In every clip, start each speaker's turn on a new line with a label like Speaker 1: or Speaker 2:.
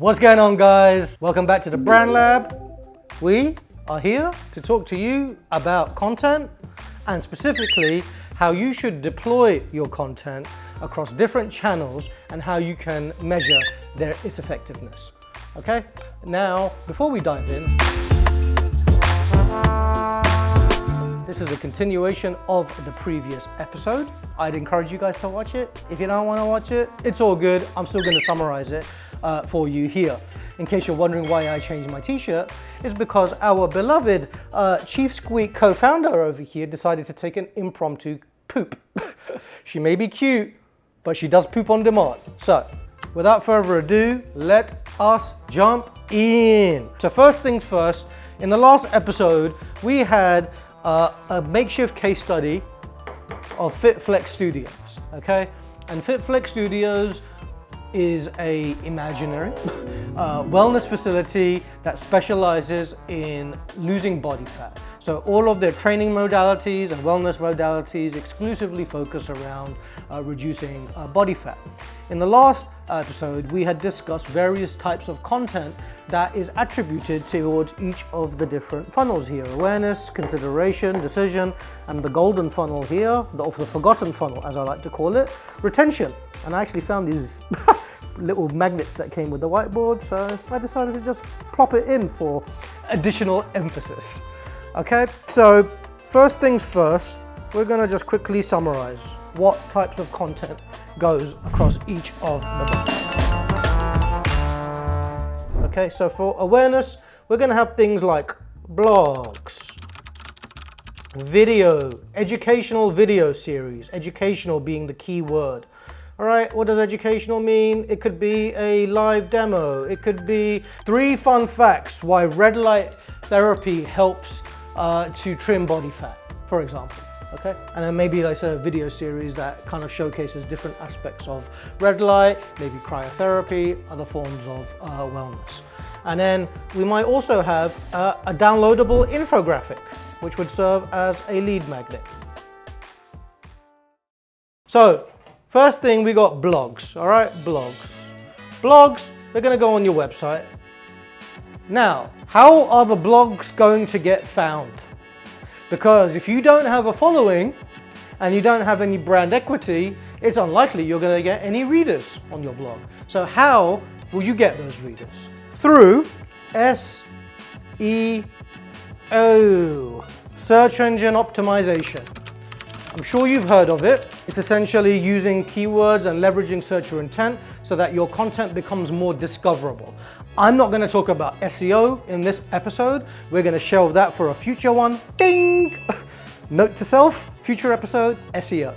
Speaker 1: What's going on, guys? Welcome back to the Brand Lab. We are here to talk to you about content and specifically how you should deploy your content across different channels and how you can measure its effectiveness. Okay? Now, before we dive in, this is a continuation of the previous episode. I'd encourage you guys to watch it. If you don't want to watch it, it's all good. I'm still going to summarize it for you here. In case you're wondering why I changed my t-shirt, it's because our beloved Chief Squeak co-founder over here decided to take an impromptu poop. She may be cute, but she does poop on demand. So, without further ado, let us jump in. So first things first, in the last episode, we had a makeshift case study of FitFlex Studios, okay? And FitFlex Studios is a imaginary wellness facility that specializes in losing body fat. So all of their training modalities and wellness modalities exclusively focus around reducing body fat. In the last episode, we had discussed various types of content that is attributed towards each of the different funnels here: awareness, consideration, decision, and the golden funnel here, or the forgotten funnel, as I like to call it, retention. And I actually found these little magnets that came with the whiteboard, so I decided to just plop it in for additional emphasis. Okay, so first things first, we're gonna just quickly summarize what types of content goes across each of the buckets. Okay, so for awareness, we're gonna have things like blogs, video, educational video series, educational being the key word. All right, what does educational mean? It could be a live demo. It could be 3 fun facts why red light therapy helps to trim body fat, for example. Okay, and then maybe like a video series that kind of showcases different aspects of red light, maybe cryotherapy, other forms of wellness. And then we might also have a downloadable infographic, which would serve as a lead magnet. So, first thing, we got blogs, all right, blogs. Blogs, they're gonna go on your website. Now, how are the blogs going to get found? Because if you don't have a following and you don't have any brand equity, it's unlikely you're gonna get any readers on your blog. So how will you get those readers? Through SEO, search engine optimization. I'm sure you've heard of it. It's essentially using keywords and leveraging searcher intent so that your content becomes more discoverable. I'm not going to talk about SEO in this episode. We're going to shelve that for a future one. Ding! Note to self, future episode, SEO.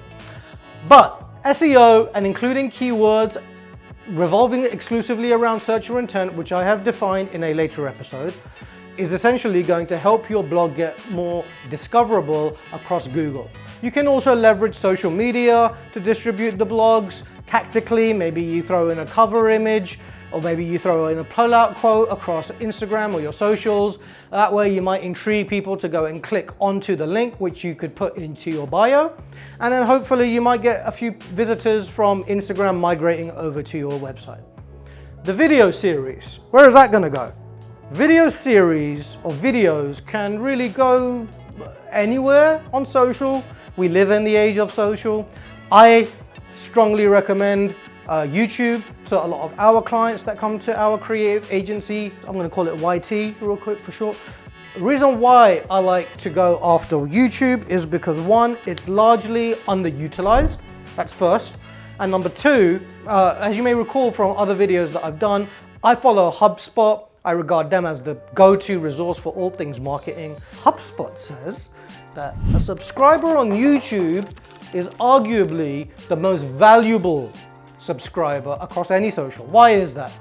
Speaker 1: But SEO and including keywords revolving exclusively around searcher intent, which I have defined in a later episode, is essentially going to help your blog get more discoverable across Google. You can also leverage social media to distribute the blogs tactically. Maybe you throw in a cover image, or maybe you throw in a pull-out quote across Instagram or your socials. That way you might intrigue people to go and click onto the link, which you could put into your bio. And then hopefully you might get a few visitors from Instagram migrating over to your website. The video series, where is that gonna go? Video series or videos can really go anywhere on social. We live in the age of social. I strongly recommend YouTube to a lot of our clients that come to our creative agency. I'm going to call it YT real quick for short. The reason why I like to go after YouTube is because one, it's largely underutilized. That's first. And number two, as you may recall from other videos that I've done, I follow HubSpot. I regard them as the go-to resource for all things marketing. HubSpot says that a subscriber on YouTube is arguably the most valuable subscriber across any social. Why is that?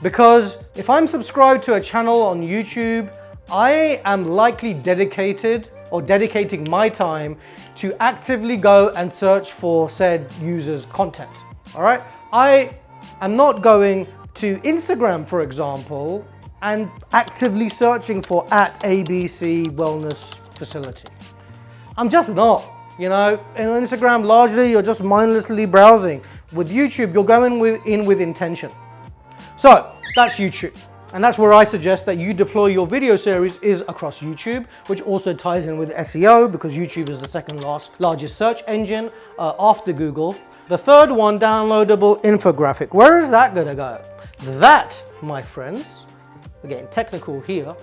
Speaker 1: Because if I'm subscribed to a channel on YouTube, I am likely dedicating my time to actively go and search for said user's content. All right? I am not going to Instagram, for example, and actively searching for @ABC Wellness Facility. I'm just not. You know, in Instagram, largely you're just mindlessly browsing. With YouTube, you're going in with intention. So, That's YouTube. And that's where I suggest that you deploy your video series is across YouTube, which also ties in with SEO because YouTube is the second largest search engine after Google. The third one, downloadable infographic. Where is that gonna go? That, my friends, we're getting technical here,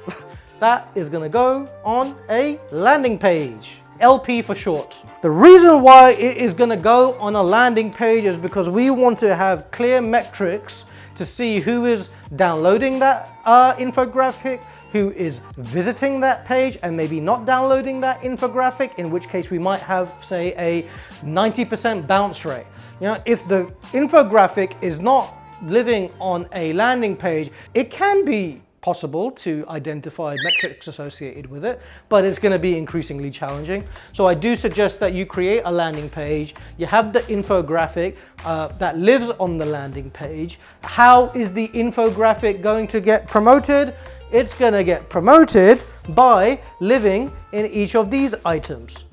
Speaker 1: that is gonna go on a landing page. LP for short. The reason why it is gonna go on a landing page is because we want to have clear metrics to see who is downloading that infographic, who is visiting that page and maybe not downloading that infographic, in which case we might have, say, a 90% bounce rate. You know, if the infographic is not living on a landing page, it can be possible to identify metrics associated with it, but it's going to be increasingly challenging. So I do suggest that you create a landing page, you have the infographic that lives on the landing page. How is the infographic going to get promoted? It's going to get promoted by living in each of these items.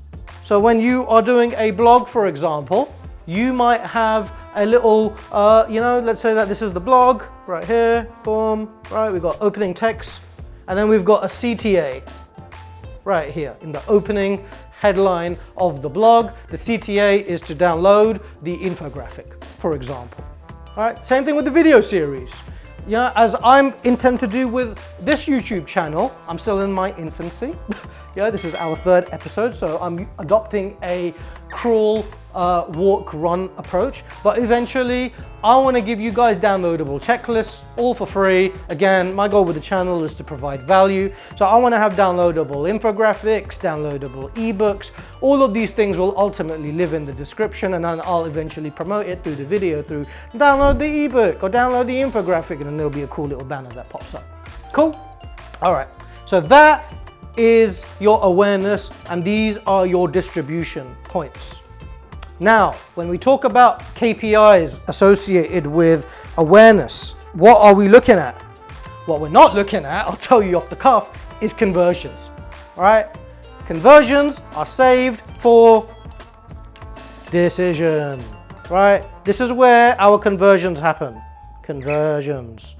Speaker 1: So when you are doing a blog, for example, you might have a little, let's say that this is the blog right here, boom, right, we've got opening text, and then we've got a CTA right here in the opening headline of the blog. The CTA is to download the infographic, for example. All right, same thing with the video series. Yeah, as I intend to do with this YouTube channel, I'm still in my infancy. Yeah, this is our third episode, so I'm adopting a crawl, walk, run approach. But eventually, I want to give you guys downloadable checklists, all for free. Again, my goal with the channel is to provide value. So I want to have downloadable infographics, downloadable ebooks. All of these things will ultimately live in the description, and then I'll eventually promote it through the video, through download the ebook or download the infographic, and then there'll be a cool little banner that pops up. Cool? All right. So that is your awareness, and these are your distribution points. Now, when we talk about KPIs associated with awareness, what are we looking at? What we're not looking at, I'll tell you off the cuff, is conversions. All right? Conversions are saved for decision. Right? This is where our conversions happen. Conversions.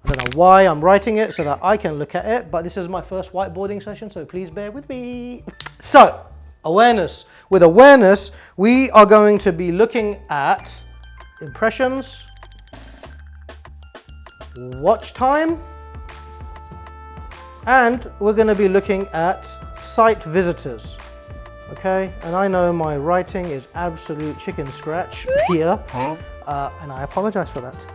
Speaker 1: I don't know why I'm writing it so that I can look at it, but this is my first whiteboarding session, so please bear with me. So, awareness. With awareness, we are going to be looking at impressions, watch time, and we're going to be looking at site visitors. Okay, and I know my writing is absolute chicken scratch here, and I apologize for that.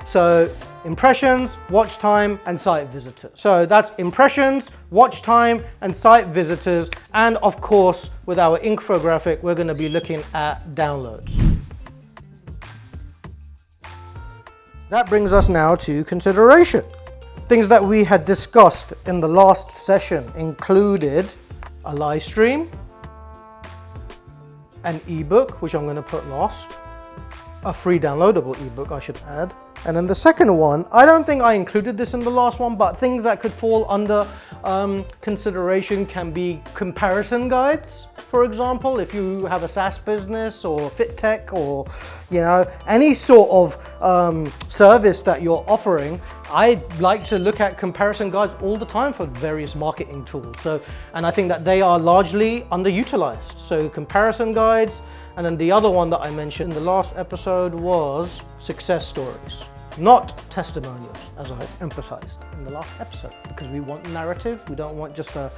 Speaker 1: So, impressions, watch time, and site visitors. So that's impressions, watch time, and site visitors. And of course, with our infographic, we're going to be looking at downloads. That brings us now to consideration. Things that we had discussed in the last session included a live stream, an ebook, which I'm going to put last, a free downloadable ebook, I should add. And then the second one, I don't think I included this in the last one, but things that could fall under consideration can be comparison guides. For example, if you have a SaaS business or fit tech or, any sort of service that you're offering, I like to look at comparison guides all the time for various marketing tools. And I think that they are largely underutilized. So comparison guides. And then the other one that I mentioned in the last episode was success stories, not testimonials, as I emphasized in the last episode, because we want narrative. We don't want just a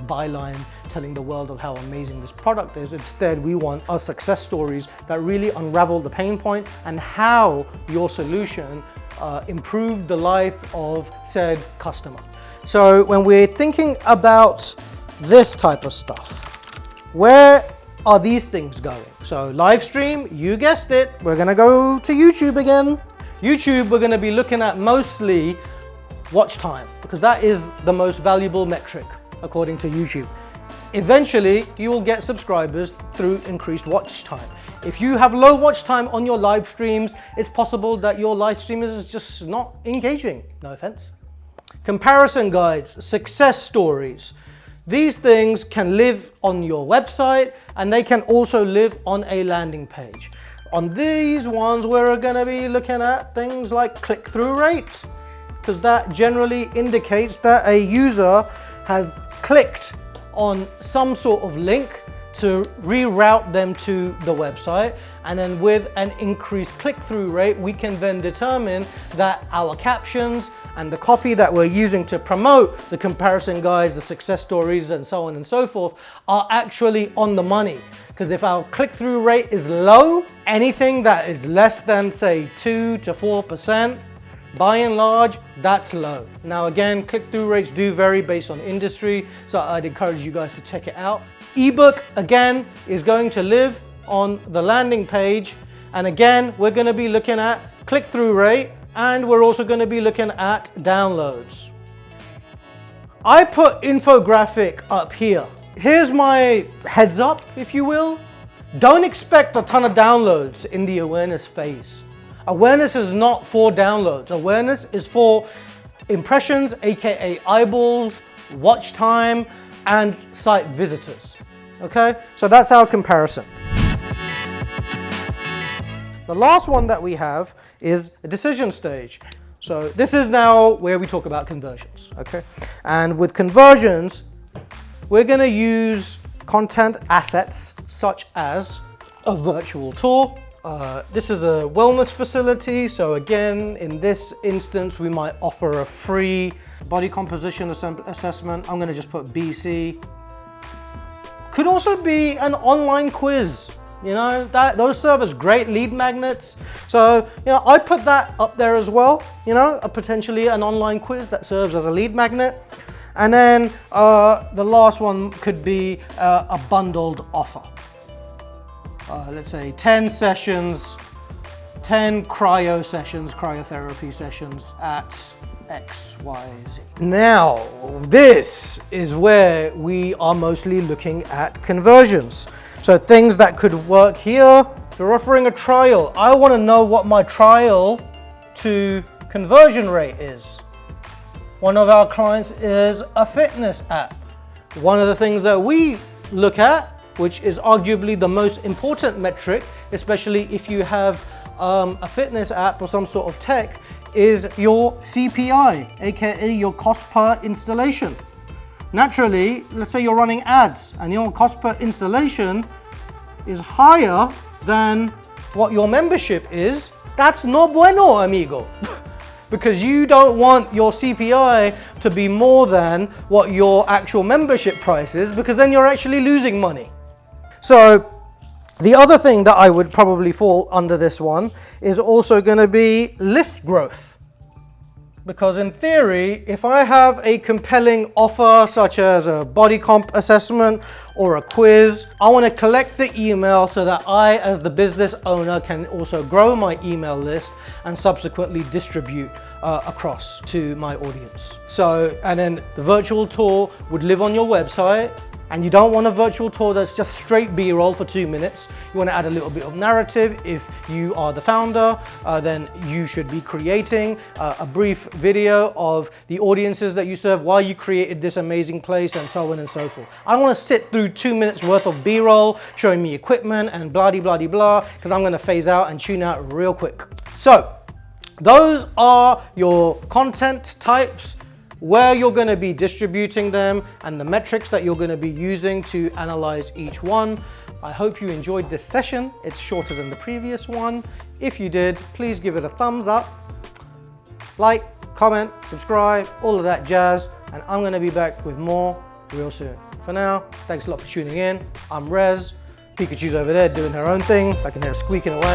Speaker 1: byline telling the world of how amazing this product is. Instead, we want our success stories that really unravel the pain point and how your solution improved the life of said customer. So when we're thinking about this type of stuff, where are these things going? So live stream, you guessed it, we're gonna go to YouTube again. YouTube, we're gonna be looking at mostly watch time, because that is the most valuable metric according to YouTube. Eventually, you will get subscribers through increased watch time. If you have low watch time on your live streams, it's possible that your live stream is just not engaging, no offense. Comparison guides, success stories. These things can live on your website and they can also live on a landing page. On these ones, we're gonna be looking at things like click-through rate, because that generally indicates that a user has clicked on some sort of link to reroute them to the website. And then with an increased click-through rate, we can then determine that our captions and the copy that we're using to promote the comparison guides, the success stories, and so on and so forth are actually on the money. Because if our click-through rate is low, anything that is less than, say, 2 to 4%, by and large, that's low. Now again, click-through rates do vary based on industry, so I'd encourage you guys to check it out. Ebook, again, is going to live on the landing page. And again, we're gonna be looking at click-through rate, and we're also gonna be looking at downloads. I put infographic up here. Here's my heads up, if you will. Don't expect a ton of downloads in the awareness phase. Awareness is not for downloads. Awareness is for impressions, AKA eyeballs, watch time, and site visitors. Okay, so that's our comparison. The last one that we have is a decision stage. So this is now where we talk about conversions, okay? And with conversions, we're gonna use content assets such as a virtual tour. This is a wellness facility. So again, in this instance, we might offer a free body composition assessment. I'm gonna just put BC. Could also be an online quiz. You know, those serve as great lead magnets. So, you know, I put that up there as well, you know, potentially an online quiz that serves as a lead magnet. And then the last one could be a bundled offer. Let's say 10 sessions, 10 cryotherapy sessions at X, Y, Z. Now, this is where we are mostly looking at conversions. So things that could work here. If you're offering a trial, I want to know what my trial to conversion rate is. One of our clients is a fitness app. One of the things that we look at, which is arguably the most important metric, especially if you have a fitness app or some sort of tech, is your CPI, aka your cost per installation. Naturally, let's say you're running ads and your cost per installation is higher than what your membership is. That's no bueno, amigo. Because you don't want your CPI to be more than what your actual membership price is, because then you're actually losing money. So the other thing that I would probably fall under this one is also going to be list growth. Because in theory, if I have a compelling offer such as a body comp assessment or a quiz, I want to collect the email so that I, as the business owner, can also grow my email list and subsequently distribute across to my audience. So, and then the virtual tour would live on your website. And you don't want a virtual tour that's just straight B-roll for 2 minutes. You want to add a little bit of narrative. If you are the founder, then you should be creating a brief video of the audiences that you serve, why you created this amazing place, and so on and so forth. I don't want to sit through 2 minutes worth of B-roll showing me equipment and blah-de-blah-de-blah, because I'm going to phase out and tune out real quick. So those are your content types, where you're going to be distributing them, and the metrics that you're going to be using to analyze each one. I hope you enjoyed this session. It's shorter than the previous one. If you did, please give it a thumbs up, like, comment, subscribe, all of that jazz, and I'm going to be back with more real soon. For now, thanks a lot for tuning in. I'm Rez. Pikachu's over there doing her own thing. I can hear her squeaking away.